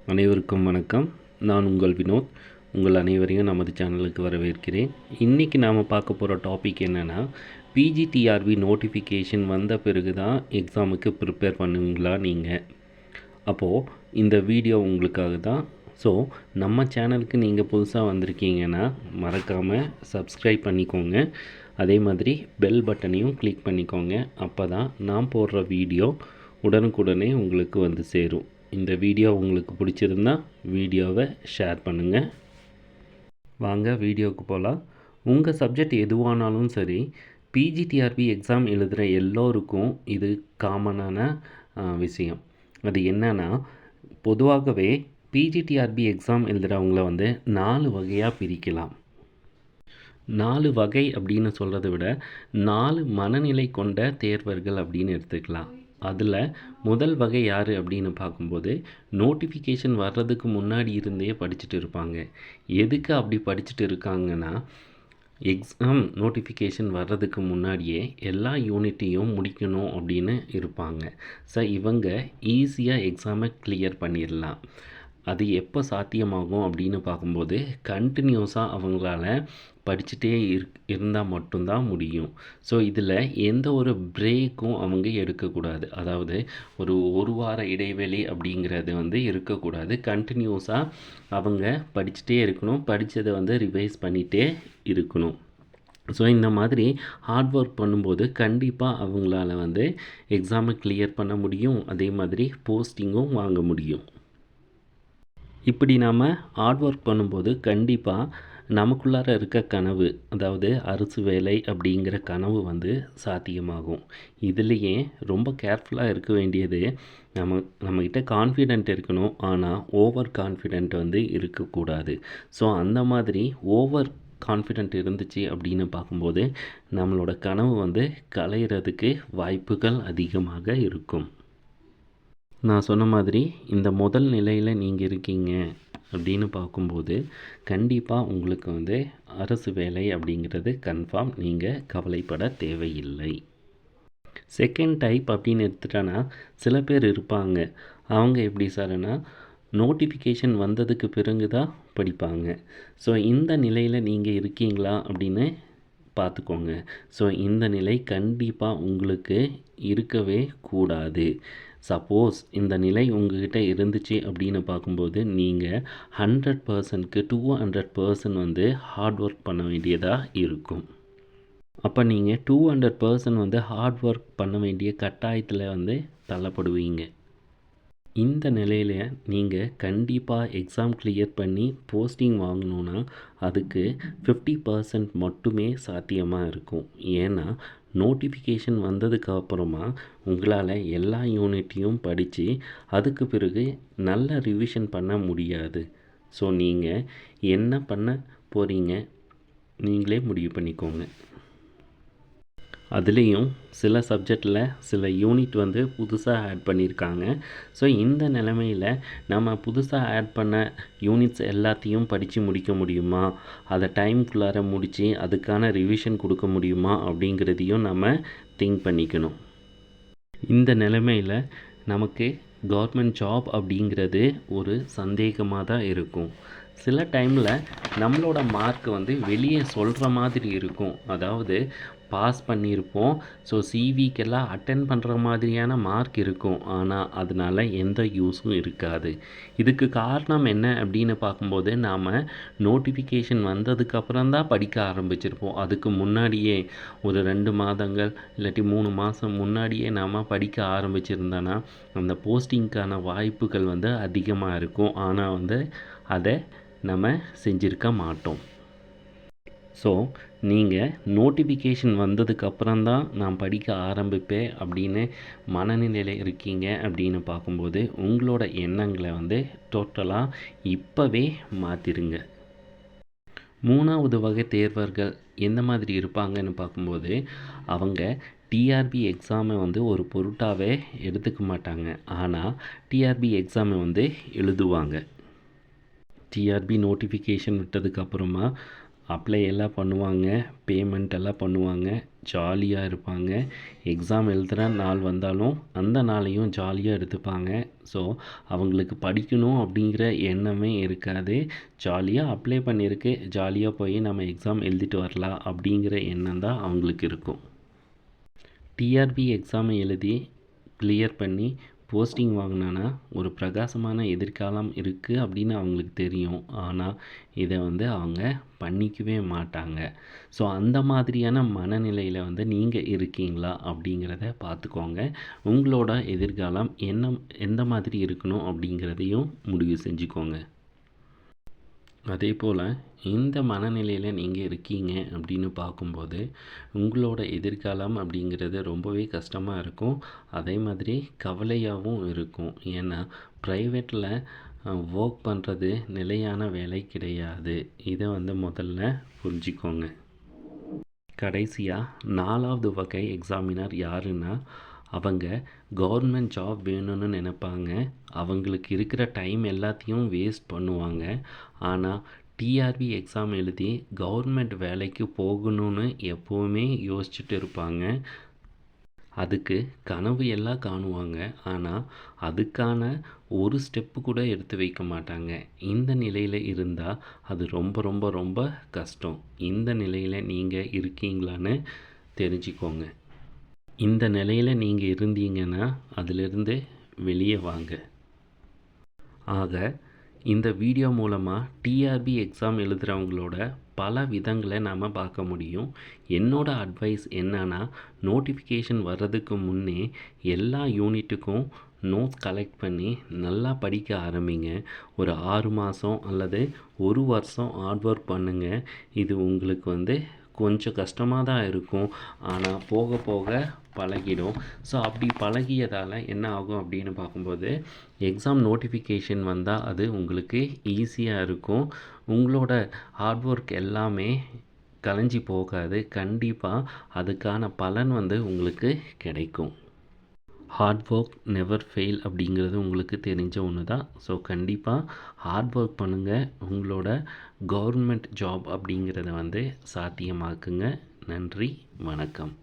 அனைவருக்கும் வணக்கம். நான் உங்கள் வினோத். உங்கள் அனைவரையும் நமது சேனலுக்கு வரவேற்கிறேன். இன்றைக்கி நாம் பார்க்க போகிற டாபிக் என்னென்னா, பிஜிடிஆர்பி நோட்டிஃபிகேஷன் வந்த பிறகு தான் எக்ஸாமுக்கு ப்ரிப்பேர் பண்ணுவீங்களா நீங்கள்? அப்போது இந்த வீடியோ உங்களுக்காக தான். ஸோ நம்ம சேனலுக்கு நீங்கள் புதுசாக வந்திருக்கீங்கன்னா மறக்காமல் சப்ஸ்கிரைப் பண்ணிக்கோங்க. அதே மாதிரி பெல் பட்டனையும் கிளிக் பண்ணிக்கோங்க. அப்போ தான் நான் போடுற வீடியோ உடனுக்குடனே உங்களுக்கு வந்து சேரும். இந்த வீடியோ உங்களுக்கு பிடிச்சிருந்தா வீடியோவை ஷேர் பண்ணுங்கள். வாங்க வீடியோவுக்கு போகலாம். உங்கள் சப்ஜெக்ட் எதுவானாலும் சரி, பிஜிடிஆர்பி எக்ஸாம் எழுதுகிற எல்லோருக்கும் இது காமனான விஷயம். அது என்னன்னா, பொதுவாகவே பிஜிடிஆர்பி எக்ஸாம் எழுதுகிறவங்கள வந்து 4 வகையாக பிரிக்கலாம். 4 வகை அப்படின்னு சொல்கிறத விட 4 மனநிலை கொண்ட தேர்வர்கள் அப்படின்னு எடுத்துக்கலாம். அதில் முதல் வகை யார் அப்படின்னு பார்க்கும்போது, நோட்டிஃபிகேஷன் வர்றதுக்கு முன்னாடி இருந்தே படிச்சுட்டு இருப்பாங்க. எதுக்கு அப்படி படிச்சுட்டு இருக்காங்கன்னா, எக்ஸாம் நோட்டிஃபிகேஷன் வர்றதுக்கு முன்னாடியே எல்லா யூனிட்டையும் முடிக்கணும் அப்படின்னு இருப்பாங்க. ஸோ இவங்க ஈஸியாக எக்ஸாமை கிளியர் பண்ணிடலாம். அது எப்போ சாத்தியமாகும் அப்படின்னு பார்க்கும்போது, கண்டினியூஸாக அவங்களால படிச்சுட்டே இருந்தால் மட்டும்தான் முடியும். ஸோ இதில் எந்த ஒரு பிரேக்கும் அவங்க எடுக்கக்கூடாது. அதாவது ஒரு வார இடைவெளி அப்படிங்கிறது வந்து இருக்கக்கூடாது. கண்டினியூஸாக அவங்க படிச்சுட்டே இருக்கணும். படித்ததை வந்து ரிவைஸ் பண்ணிகிட்டே இருக்கணும். ஸோ இந்த மாதிரி ஹார்ட் ஒர்க் பண்ணும்போது கண்டிப்பாக அவங்களால வந்து எக்ஸாமை கிளியர் பண்ண முடியும். அதே மாதிரி போஸ்டிங்கும் வாங்க முடியும். இப்படி நாம் ஹார்ட் ஒர்க் பண்ணும்போது கண்டிப்பாக நமக்குள்ளார இருக்க கனவு, அதாவது அரசு வேலை அப்படிங்கிற கனவு வந்து சாத்தியமாகும். இதுலேயே ரொம்ப கேர்ஃபுல்லாக இருக்க வேண்டியது, நம்மக்கிட்ட கான்ஃபிடென்ட் இருக்கணும். ஆனால் ஓவர் கான்ஃபிடென்ட் வந்து இருக்கக்கூடாது. ஸோ அந்த மாதிரி ஓவர் கான்ஃபிடென்ட் இருந்துச்சு அப்படின்னு பார்க்கும்போது நம்மளோட கனவு வந்து கலையிறதுக்கு வாய்ப்புகள் அதிகமாக இருக்கும். நான் சொன்ன மாதிரி இந்த முதல் நிலையில் நீங்கள் இருக்கீங்க அப்படின்னு பார்க்கும்போது கண்டிப்பாக உங்களுக்கு வந்து அரசு வேலை அப்படிங்கிறது கன்ஃபார்ம். நீங்கள் கவலைப்பட தேவையில்லை. செகண்ட் டைப் அப்படின்னு எடுத்துட்டோன்னா, சில பேர் இருப்பாங்க. அவங்க எப்படி சார்னா, நோட்டிஃபிகேஷன் வந்ததுக்கு பிறகு தான் படிப்பாங்க. ஸோ இந்த நிலையில் நீங்கள் இருக்கீங்களா அப்படின்னு பார்த்துக்கோங்க. ஸோ இந்த நிலை கண்டிப்பாக உங்களுக்கு இருக்கவே கூடாது. சப்போஸ் இந்த நிலை உங்கள்கிட்ட இருந்துச்சு அப்படின்னு பார்க்கும்போது நீங்கள் 100%க்கு 200% வந்து ஹார்ட் ஒர்க் பண்ண வேண்டியதாக இருக்கும். அப்போ நீங்கள் 200% வந்து ஹார்ட் ஒர்க் பண்ண வேண்டிய கட்டாயத்தில் வந்து தள்ளப்படுவீங்க. இந்த நிலையில் நீங்கள் கண்டிப்பாக எக்ஸாம் கிளியர் பண்ணி போஸ்டிங் வாங்கணுன்னா அதுக்கு 50% மட்டுமே சாத்தியமாக இருக்கும். ஏன்னா நோட்டிஃபிகேஷன் வந்ததுக்கு அப்புறமா உங்களால் எல்லா யூனிட்டையும் படித்து அதுக்கு பிறகு நல்ல ரிவிஷன் பண்ண முடியாது. ஸோ நீங்கள் என்ன பண்ண போகிறீங்க நீங்களே முடிவு பண்ணிக்கோங்க. அதுலேயும் சில சப்ஜெக்டில் சில யூனிட் வந்து புதுசாக ஆட் பண்ணியிருக்காங்க. ஸோ இந்த நிலைமையில் நம்ம புதுசாக ஆட் பண்ண யூனிட்ஸ் எல்லாத்தையும் படித்து முடிக்க முடியுமா, அதை டைம்குள்ளார முடித்து அதுக்கான ரிவிஷன் கொடுக்க முடியுமா அப்படிங்கிறதையும் நம்ம திங்க் பண்ணிக்கணும். இந்த நிலைமையில் நமக்கு கவர்மெண்ட் ஜாப் அப்படிங்கிறது ஒரு சந்தேகமாக தான் இருக்கும். சில டைமில் நம்மளோட மார்க் வந்து வெளியே சொல்கிற மாதிரி இருக்கும். அதாவது பாஸ் பண்ணியிருப்போம். ஸோ சிவிக்கெல்லாம் அட்டென்ட் பண்ணுற மாதிரியான மார்க் இருக்கும். ஆனால் அதனால் எந்த யூஸும் இருக்காது. இதுக்கு காரணம் என்ன அப்படின்னு பார்க்கும்போது, நாம் நோட்டிஃபிகேஷன் வந்ததுக்கப்புறம் தான் படிக்க ஆரம்பிச்சிருப்போம். அதுக்கு முன்னாடியே ஒரு 2 மாதங்கள் இல்லாட்டி 3 மாதம் முன்னாடியே நாம் படிக்க ஆரம்பிச்சிருந்தோன்னா அந்த போஸ்டிங்க்கான வாய்ப்புகள் வந்து அதிகமாக இருக்கும். ஆனால் வந்து அதை நம்ம செஞ்சுருக்க மாட்டோம். ஸோ நீங்கள் நோட்டிஃபிகேஷன் வந்ததுக்கப்புறம் தான் நான் படிக்க ஆரம்பிப்பேன் அப்படின்னு மனநிலையில் இருக்கீங்க அப்படின்னு பார்க்கும்போது உங்களோட எண்ணங்களை வந்து டோட்டலாக இப்போவே மாற்றிடுங்க. 3வது வகை தேர்வர்கள் எந்த மாதிரி இருப்பாங்கன்னு பார்க்கும்போது, அவங்க டிஆர்பி எக்ஸாமை வந்து ஒரு பொருட்டாகவே எடுத்துக்க மாட்டாங்க. ஆனால் டிஆர்பி எக்ஸாமை வந்து எழுதுவாங்க. டிஆர்பி நோட்டிஃபிகேஷன் விட்டதுக்கப்புறமா அப்ளை எல்லாம் பண்ணுவாங்க, பேமெண்ட் எல்லாம் பண்ணுவாங்க. ஜாலியாக இருப்பாங்க. எக்ஸாம் எழுதுகிற நாள் வந்தாலும் அந்த நாளையும் ஜாலியாக எடுத்துப்பாங்க. ஸோ அவங்களுக்கு படிக்கணும் அப்படிங்கிற எண்ணமே இருக்காது. ஜாலியாக அப்ளை பண்ணியிருக்கு, ஜாலியாக போய் நம்ம எக்ஸாம் எழுதிட்டு வரலாம் அப்படிங்கிற எண்ணம் தான் அவங்களுக்கு இருக்கும். டிஆர்பி எக்ஸாமை எழுதி கிளியர் பண்ணி போஸ்டிங் வாங்கினான்னா ஒரு பிரகாசமான எதிர்காலம் இருக்குது அப்படின்னு அவங்களுக்கு தெரியும். ஆனால் இதை அவங்க பண்ணிக்கவே மாட்டாங்க. ஸோ அந்த மாதிரியான மனநிலையில் நீங்கள் இருக்கீங்களா அப்படிங்கிறத பார்த்துக்கோங்க. உங்களோட எதிர்காலம் எந்த மாதிரி இருக்கணும் அப்படிங்கிறதையும் முடிவு செஞ்சுக்கோங்க. அதே போல் இந்த மனநிலையில் நீங்கள் இருக்கீங்க அப்படின்னு பார்க்கும்போது உங்களோட எதிர்காலம் அப்படிங்கிறது ரொம்பவே கஷ்டமாக இருக்கும். அதே மாதிரி கவலையாகவும் இருக்கும். ஏன்னா ப்ரைவேட்டில் ஒர்க் பண்ணுறது நிலையான வேலை கிடையாது. இதை முதல்ல புரிஞ்சுக்கோங்க. கடைசியாக 4வது வகை எக்ஸாமினர் யாருன்னா, அவங்க கவர்மெண்ட் ஜாப் வேணும்னு நினைப்பாங்க. அவங்களுக்கு இருக்கிற டைம் எல்லாத்தையும் வேஸ்ட் பண்ணுவாங்க. ஆனால் டிஆர்பி எக்ஸாம் எழுதி கவர்மெண்ட் வேலைக்கு போகணும்னு எப்போவுமே யோசிச்சுட்டு இருப்பாங்க. அதுக்கு கனவு எல்லாம் காணுவாங்க. ஆனால் அதுக்கான ஒரு ஸ்டெப்பு கூட எடுத்து வைக்க மாட்டாங்க. இந்த நிலையில் இருந்தால் அது ரொம்ப ரொம்ப ரொம்ப கஷ்டம். இந்த நிலையில் நீங்கள் இருக்கீங்களான்னு தெரிஞ்சுக்கோங்க. இந்த நிலையில் நீங்கள் இருந்தீங்கன்னா அதிலிருந்து வெளியே வாங்க. ஆக இந்த வீடியோ மூலமாக டிஆர்பி எக்ஸாம் எழுதுகிறவங்களோட பல விதங்களை நாம் பார்க்க முடியும். என்னோடய அட்வைஸ் என்னன்னா, நோட்டிஃபிகேஷன் வர்றதுக்கு முன்னே எல்லா யூனிட்டுக்கும் நோட்ஸ் கலெக்ட் பண்ணி நல்லா படிக்க ஆரம்பிங்க. ஒரு 6 மாதம் அல்லது 1 வருஷம் ஹார்ட் ஒர்க் பண்ணுங்கள். இது உங்களுக்கு கொஞ்சம் கஷ்டமாக தான் இருக்கும். ஆனால் போக போக பழகிடும். ஸோ அப்படி பழகியதால் என்ன ஆகும் அப்படின்னு பார்க்கும்போது எக்ஸாம் நோட்டிஃபிகேஷன் வந்தால் அது உங்களுக்கு ஈஸியாக இருக்கும். உங்களோட ஹார்ட் ஒர்க் எல்லாமே கலைஞ்சி போகாது. கண்டிப்பாக அதுக்கான பலன் உங்களுக்கு கிடைக்கும். ஹார்ட் ஒர்க் நெவர் ஃபெயில் அப்படிங்கிறது உங்களுக்கு தெரிஞ்ச ஒன்று தான். ஸோ கண்டிப்பாக ஹார்ட் ஒர்க் பண்ணுங்கள். உங்களோட கவர்மெண்ட் ஜாப் அப்படிங்கிறத சாத்தியமாக்குங்க. நன்றி, வணக்கம்.